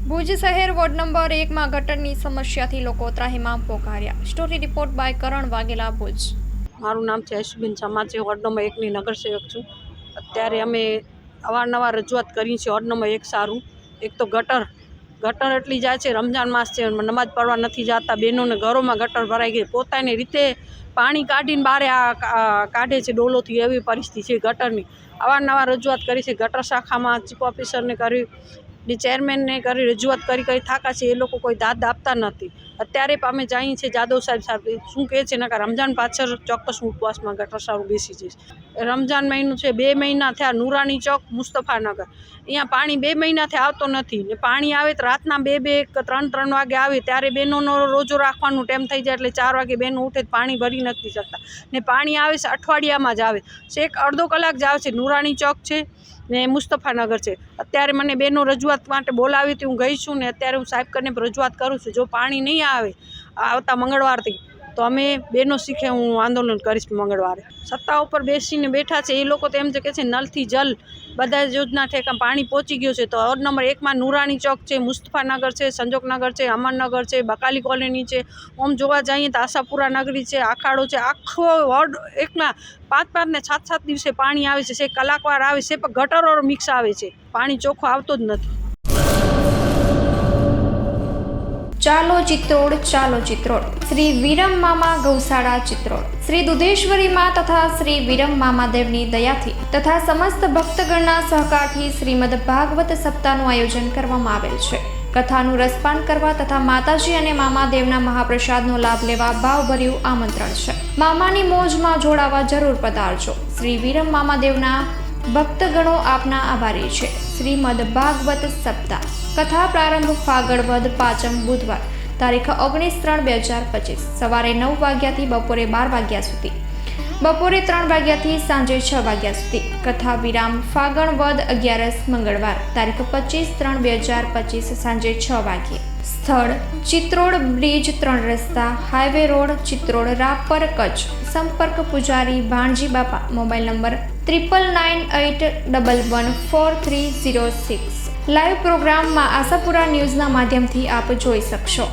ભુજ શહેર ward number 1 માં ગટરની સમસ્યાથી લોકો ત્રાહિમામ પોકાર્યા। સ્ટોરી રિપોર્ટ બાય કરણ વાઘેલા, ભુજ। મારું નામ છે અશ્વિન ચમા છે, વોર્ડ નંબર 1ની નગરસેવક છું। અત્યારે અમે અવારનવાર રજૂઆત કરી છે। વોર્ડ નંબર 1 સારું, એક તો ગટર એટલી જાય છે, રમજાન માસ છે, નમાજ પઢવા નથી જતા, બહેનોને ઘરોમાં ગટર ભરાઈ ગઈ, પોતાની રીતે પાણી કાઢીને બારે કાઢે છે ડોલોથી, એવી પરિસ્થિતિ છે ગટરની। અવારનવાર રજૂઆત કરી છે, ગટર શાખામાં ચીફ ઓફિસરને કરી, ચેરમેનને કરી, રજૂઆત કરી થાકા છે, એ લોકો કોઈ દાદ આપતા નથી। અત્યારે અમે જઈએ છીએ જાદવ સાહેબ શું કહે છે, નકા રમજાન પાછળ ચોક્કસ ઉપવાસમાં ગટર સારું બેસી જઈશ। રમજાન મહિનું છે, 2 મહિના થયા, નુરાની ચોક, મુસ્તફાનગર, અહીંયા પાણી 2 મહિનાથી આવતો નથી ને પાણી આવે તો રાતના 2-2 3-3 વાગે આવે, ત્યારે બહેનોનો રોજો રાખવાનું ટાઈમ થઈ જાય, એટલે 4 વાગે બહેનો ઉઠે તો પાણી ભરી નથી શકતા ને પાણી આવે છે અઠવાડિયામાં જ આવે છે, એક અડધો કલાક જ આવે છે। નુરાની ચોક છે ને મુસ્તફાનગર છે। અત્યારે મને બહેનો રજૂઆત માટે બોલાવી હતી, હું ગઈ છું ને અત્યારે હું સાહેબ કરીને રજૂઆત કરું છું। જો પાણી નહીં આવે આવતા મંગળવારથી તો અમે બહેનો શીખે હું આંદોલન કરીશ મંગળવારે। સત્તા ઉપર બેસીને બેઠા છે એ લોકો તો એમ કહે છે નલથી જલ બધા યોજના ઠેકા પાણી પહોંચી ગયું છે, તો વોર્ડ નંબર 1માં નુરાની ચોક છે, મુસ્તફાનગર છે, સંજોગનગર છે, અમરનગર છે, બકાલી કોલોની છે, ઓમ જોવા જઈએ તો આશાપુરા નગરી છે, આખાડો છે, આખો વોર્ડ 1માં 5-5 ને 7-7 દિવસે પાણી આવે છે, કલાકવાર આવે છે, પણ ગટરો મિક્સ આવે છે, પાણી ચોખ્ખો આવતો જ નથી। ચાલો ચિત્રોડ, ચાલો ચિત્રોડ। શ્રી વિરમ મામા ગૌશાળા ચિત્રોડ, શ્રી દુધેશ્વરી માં તથા શ્રી વિરમ મામાદેવની દયાથી તથા સમસ્ત ભક્તગણના સહકારથી શ્રીમદ ભાગવત સપ્તાહનું આયોજન કરવામાં આવેલ છે। કથાનું રસપાન કરવા તથા માતાજી અને મામાદેવના મહાપ્રસાદનો લાભ લેવા ભાવભર્યું આમંત્રણ છે। મામાની મોજમાં જોડાવા જરૂર પધારજો। શ્રી વિરમ મામાદેવના ભક્તગણો આપના આભારી છે। શ્રીમદ ભાગવત સપ્તાહ કથા પ્રારંભ ફાગણ વદ 5મ બુધવાર તારીખ 19/3/2025 સવારે 9 વાગ્યાથી બપોરે 12 વાગ્યા સુધી, બપોરે 3 વાગ્યાથી સાંજે 6 વાગ્યા સુધી। કથા વિરામ ફાગણ વદ 11 મંગળવાર તારીખ 25/3/2025 સાંજે 6 વાગ્યે। સ્થળ ચિત્રોડ બ્રિજ 3 રસ્તા, હાઈવે રોડ, ચિત્રોડ, રાપર, કચ્છ। સંપર્ક પૂજારી ભાણજી બાપા, મોબાઈલ નંબર 9998114306। લાઈવ પ્રોગ્રામમાં આશાપુરા ન્યૂઝના માધ્યમથી આપ જોઈ શકશો।